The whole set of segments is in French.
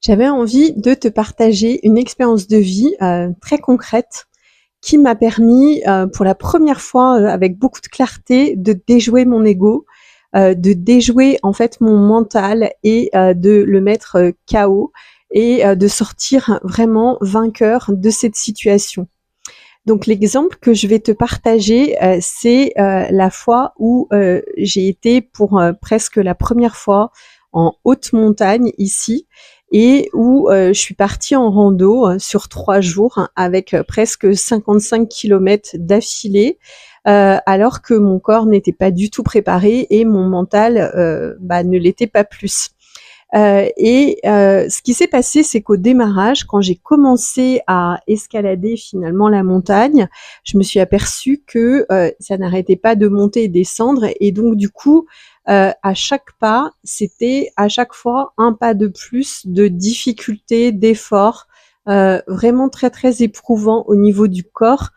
J'avais envie de te partager une expérience de vie très concrète qui m'a permis pour la première fois avec beaucoup de clarté de déjouer mon ego, de déjouer en fait mon mental et de le mettre KO et de sortir vraiment vainqueur de cette situation. Donc l'exemple que je vais te partager, c'est la fois où j'ai été pour presque la première fois en haute montagne ici et où je suis partie en rando sur 3 jours avec presque 55 kilomètres d'affilée, alors que mon corps n'était pas du tout préparé et mon mental ne l'était pas plus. Ce qui s'est passé, c'est qu'au démarrage, quand j'ai commencé à escalader finalement la montagne, je me suis aperçue que ça n'arrêtait pas de monter et descendre, et donc du coup, à chaque pas, c'était à chaque fois un pas de plus de difficulté, d'effort, vraiment très très éprouvant au niveau du corps,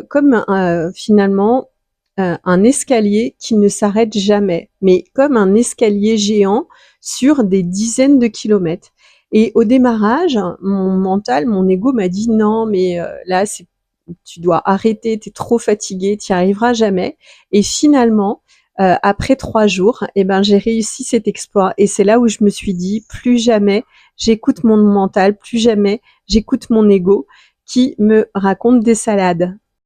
comme finalement un escalier qui ne s'arrête jamais, mais comme un escalier géant sur des dizaines de kilomètres. Et au démarrage, mon mental, mon ego m'a dit non, mais là, tu dois arrêter, t'es trop fatigué, t'y arriveras jamais. Et finalement, après 3 jours, j'ai réussi cet exploit. Et c'est là où je me suis dit, plus jamais j'écoute mon mental, plus jamais j'écoute mon ego qui me raconte des salades.